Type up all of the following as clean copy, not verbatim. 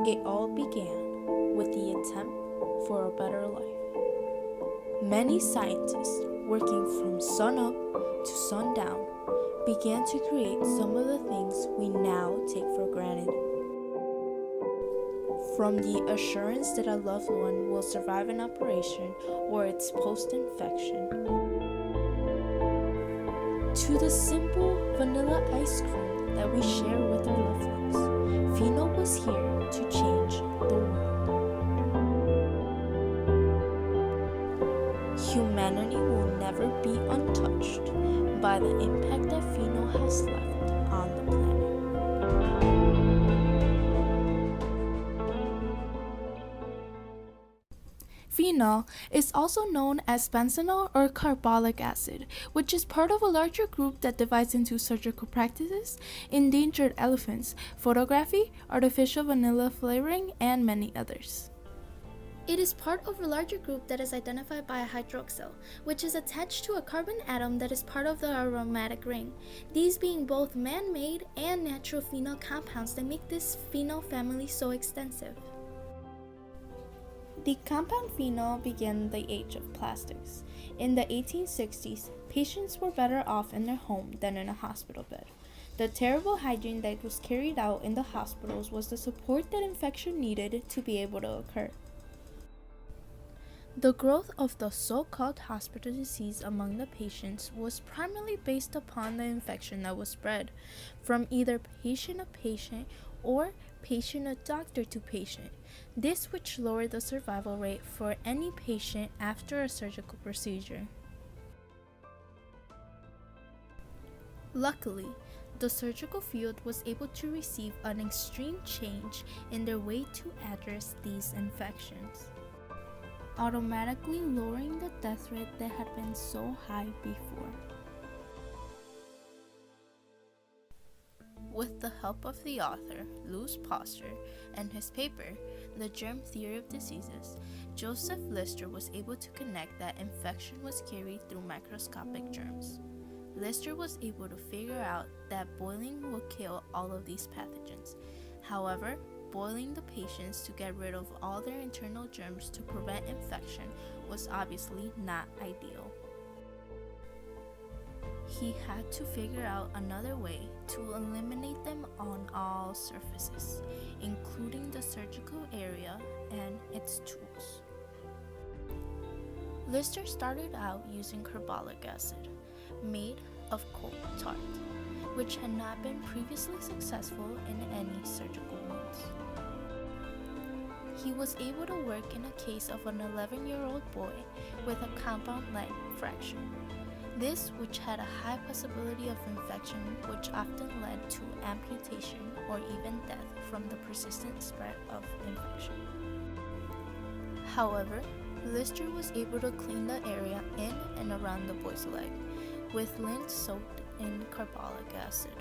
It all began with the attempt for a better life. Many scientists, working from sunup to sundown, began to create some of the things we now take for granted. From the assurance that a loved one will survive an operation or its post-infection, to the simple vanilla ice cream that we share with our loved ones, Phenol was here to change the world. Humanity will never be untouched by the impact that Phenol has left on the planet. Phenol is also known as benzoyl or carbolic acid, which is part of a larger group that divides into surgical practices, endangered elephants, photography, artificial vanilla flavoring, and many others. It is part of a larger group that is identified by a hydroxyl, which is attached to a carbon atom that is part of the aromatic ring, these being both man-made and natural phenol compounds that make this phenol family so extensive. The compound phenol began the age of plastics. In the 1860s, patients were better off in their home than in a hospital bed. The terrible hygiene that was carried out in the hospitals was the support that infection needed to be able to occur. The growth of the so-called hospital disease among the patients was primarily based upon the infection that was spread from either patient to patient or patient to doctor to patient. This which lowered the survival rate for any patient after a surgical procedure. Luckily, the surgical field was able to receive an extreme change in their way to address these infections, automatically lowering the death rate that had been so high before. With the help of the author, Louis Pasteur, and his paper, The Germ Theory of Diseases, Joseph Lister was able to connect that infection was carried through microscopic germs. Lister was able to figure out that boiling would kill all of these pathogens. However, boiling the patients to get rid of all their internal germs to prevent infection was obviously not ideal. He had to figure out another way to eliminate them on all surfaces, including the surgical area and its tools. Lister started out using carbolic acid, made of coal tar, which had not been previously successful in any surgical wounds. He was able to work in a case of an 11-year-old boy with a compound leg fracture. This, which had a high possibility of infection, which often led to amputation or even death from the persistent spread of infection. However, Lister was able to clean the area in and around the boy's leg with lint soaked in carbolic acid.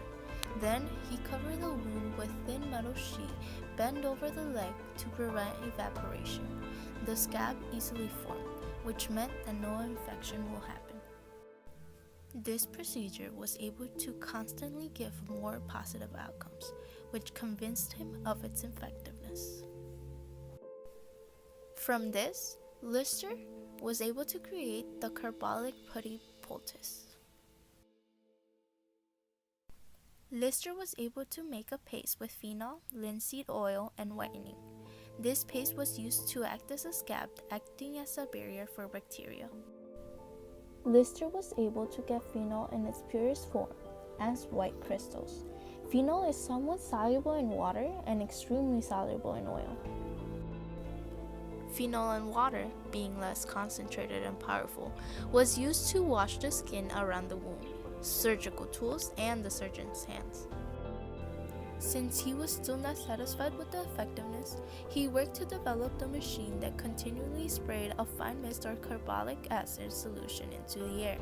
Then he covered the wound with thin metal sheet bent over the leg to prevent evaporation. The scab easily formed, which meant that no infection will happen. This procedure was able to constantly give more positive outcomes, which convinced him of its effectiveness. From this, Lister was able to create the carbolic putty poultice. Lister was able to make a paste with phenol, linseed oil, and whitening. This paste was used to act as a scab, acting as a barrier for bacteria. Lister was able to get phenol in its purest form, as white crystals. Phenol is somewhat soluble in water and extremely soluble in oil. Phenol in water, being less concentrated and powerful, was used to wash the skin around the wound, surgical tools, and the surgeon's hands. Since he was still not satisfied with the effectiveness, he worked to develop the machine that continually sprayed a fine mist or carbolic acid solution into the air,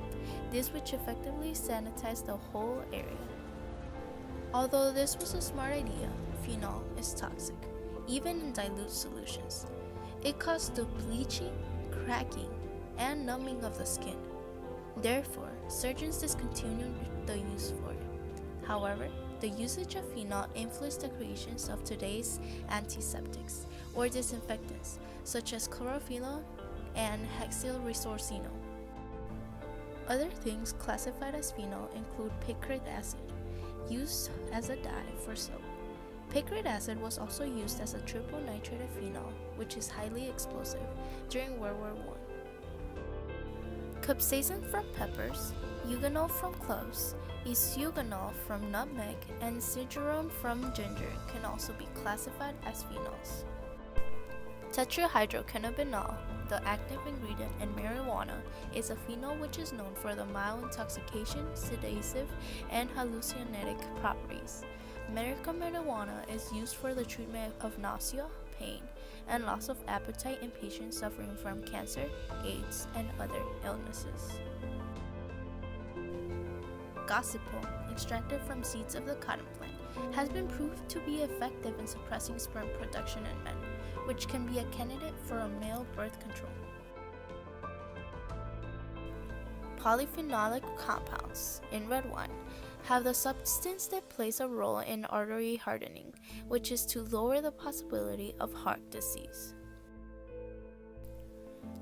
this which effectively sanitized the whole area. Although this was a smart idea, phenol is toxic, even in dilute solutions. It caused the bleaching, cracking, and numbing of the skin. Therefore, surgeons discontinued the use for it. However, the usage of phenol influenced the creations of today's antiseptics or disinfectants, such as chlorophenol and hexylresorcinol. Other things classified as phenol include picric acid, used as a dye for soap. Picric acid was also used as a triple nitrate of phenol, which is highly explosive, during World War I. Capsaicin from peppers, eugenol from cloves, isoeugenol from nutmeg, and cijarone from ginger can also be classified as phenols. Tetrahydrocannabinol, the active ingredient in marijuana, is a phenol which is known for the mild intoxication, sedative, and hallucinogenic properties. Medical marijuana is used for the treatment of nausea, pain, and loss of appetite in patients suffering from cancer, AIDS, and other illnesses. Gossypol, extracted from seeds of the cotton plant, has been proved to be effective in suppressing sperm production in men, which can be a candidate for a male birth control. Polyphenolic compounds in red wine have the substance that plays a role in artery hardening, which is to lower the possibility of heart disease.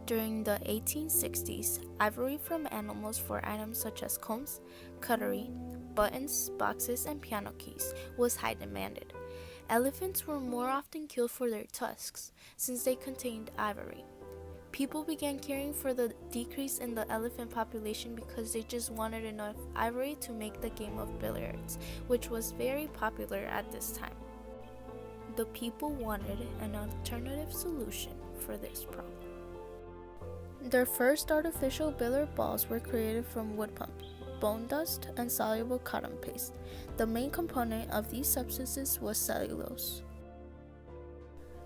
During the 1860s, ivory from animals for items such as combs, cutlery, buttons, boxes, and piano keys was high demanded. Elephants were more often killed for their tusks, since they contained ivory. People began caring for the decrease in the elephant population because they just wanted enough ivory to make the game of billiards, which was very popular at this time. The people wanted an alternative solution for this problem. Their first artificial billiard balls were created from wood pulp, bone dust, and soluble cotton paste. The main component of these substances was cellulose.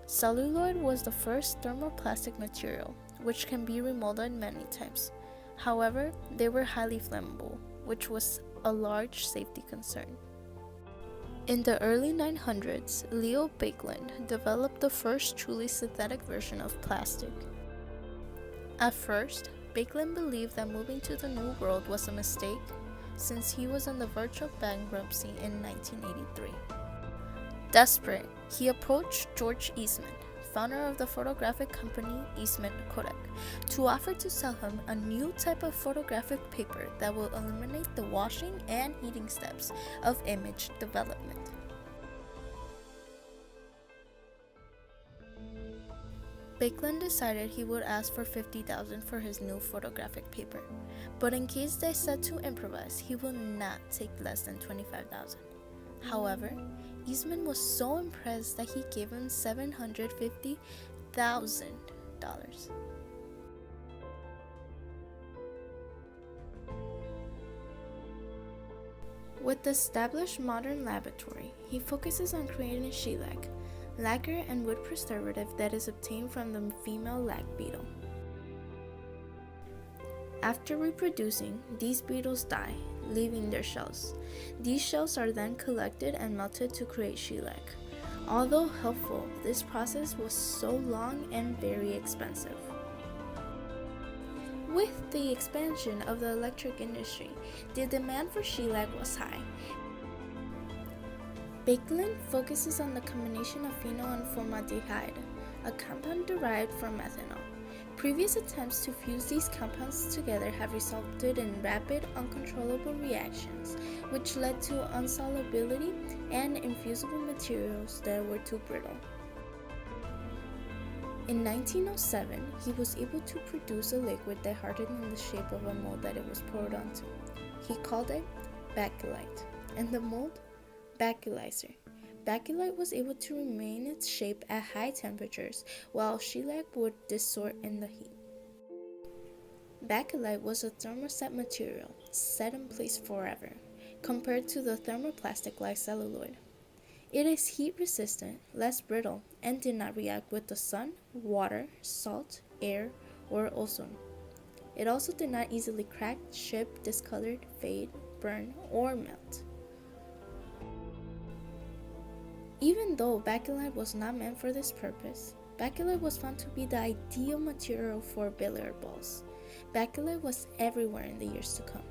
Celluloid was the first thermoplastic material, which can be remolded many times. However, they were highly flammable, which was a large safety concern. In the early 900s, Leo Baekeland developed the first truly synthetic version of plastic. At first, Baekeland believed that moving to the New World was a mistake, since he was on the verge of bankruptcy in 1983. Desperate, he approached George Eastman, founder of the photographic company Eastman Kodak, to offer to sell him a new type of photographic paper that will eliminate the washing and heating steps of image development. Baekeland decided he would ask for $50,000 for his new photographic paper, but in case they said to improvise, he would not take less than $25,000. However, Eastman was so impressed that he gave him $750,000. With the established modern laboratory, he focuses on creating shellac, lacquer and wood preservative that is obtained from the female lac beetle. After reproducing, these beetles die, leaving their shells. These shells are then collected and melted to create shellac. Although helpful, this process was so long and very expensive. With the expansion of the electric industry, the demand for shellac was high. Baekeland focuses on the combination of phenol and formaldehyde, a compound derived from methanol. Previous attempts to fuse these compounds together have resulted in rapid, uncontrollable reactions, which led to insolubility and infusible materials that were too brittle. In 1907, he was able to produce a liquid that hardened in the shape of a mold that it was poured onto. He called it bakelite, and the mold, baculizer. Bakelite was able to remain its shape at high temperatures, while shellac would distort in the heat. Bakelite was a thermoset material, set in place forever, compared to the thermoplastic like celluloid. It is heat resistant, less brittle, and did not react with the sun, water, salt, air, or ozone. It also did not easily crack, chip, discolor, fade, burn, or melt. Even though bakelite was not meant for this purpose, bakelite was found to be the ideal material for billiard balls. Bakelite was everywhere in the years to come,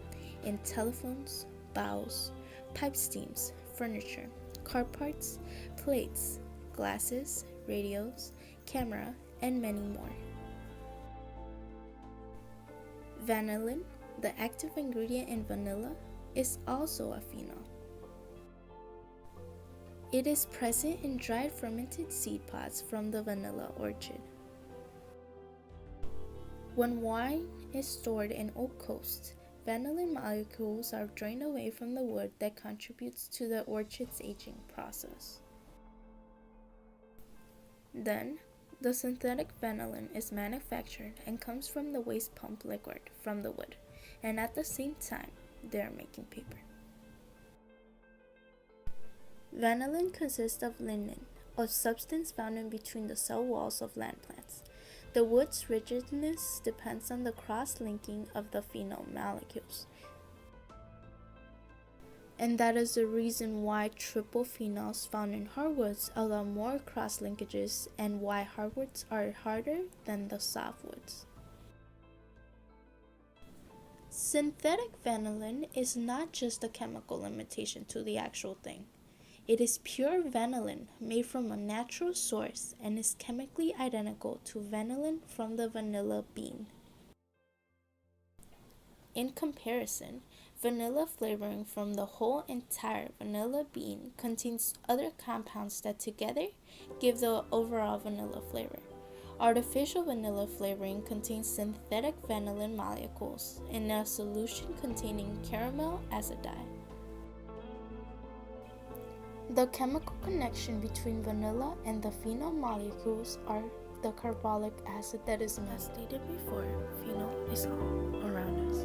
in telephones, bows, pipe steams, furniture, car parts, plates, glasses, radios, camera, and many more. Vanillin, the active ingredient in vanilla, is also a phenol. It is present in dried fermented seed pods from the vanilla orchard. When wine is stored in oak coast, vanillin molecules are drained away from the wood that contributes to the orchard's aging process. Then, the synthetic vanillin is manufactured and comes from the waste pump liquid from the wood, and at the same time, they are making paper. Vanillin consists of lignin, a substance found in between the cell walls of land plants. The wood's rigidness depends on the cross-linking of the phenol molecules. And that is the reason why triple phenols found in hardwoods allow more cross-linkages and why hardwoods are harder than the softwoods. Synthetic vanillin is not just a chemical imitation to the actual thing. It is pure vanillin made from a natural source and is chemically identical to vanillin from the vanilla bean. In comparison, vanilla flavoring from the whole entire vanilla bean contains other compounds that together give the overall vanilla flavor. Artificial vanilla flavoring contains synthetic vanillin molecules in a solution containing caramel as a dye. The chemical connection between vanilla and the phenol molecules are the carbolic acid that is melted. As stated before, phenol is all around us.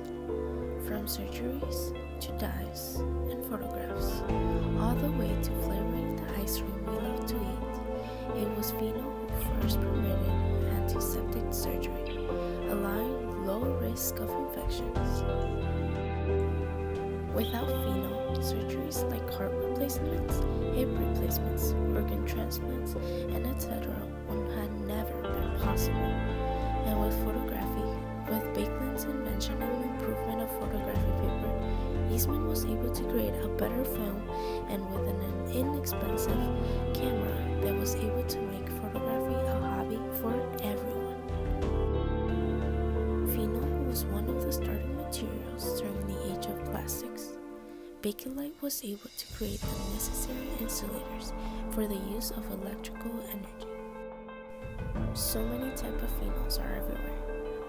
From surgeries to dyes and photographs, all the way to flavoring the ice cream we love to eat, it was phenol who first permitted antiseptic surgery, allowing low risk of infections. Without phenol, surgeries like heart replacements, hip replacements, organ transplants, and etc. would have never been possible. And with photography, with Baekeland's invention and improvement of photography paper, Eastman was able to create a better film and with an inexpensive camera that was able to make photography a hobby for everyone. Phenol was one of the starting materials during the age of plastics. Bakelite was able to create the necessary insulators for the use of electrical energy. So many types of phenols are everywhere,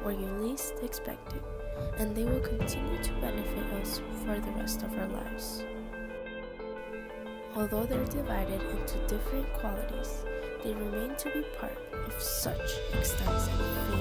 where you least expect it, and they will continue to benefit us for the rest of our lives. Although they're divided into different qualities, they remain to be part of such extensive phenol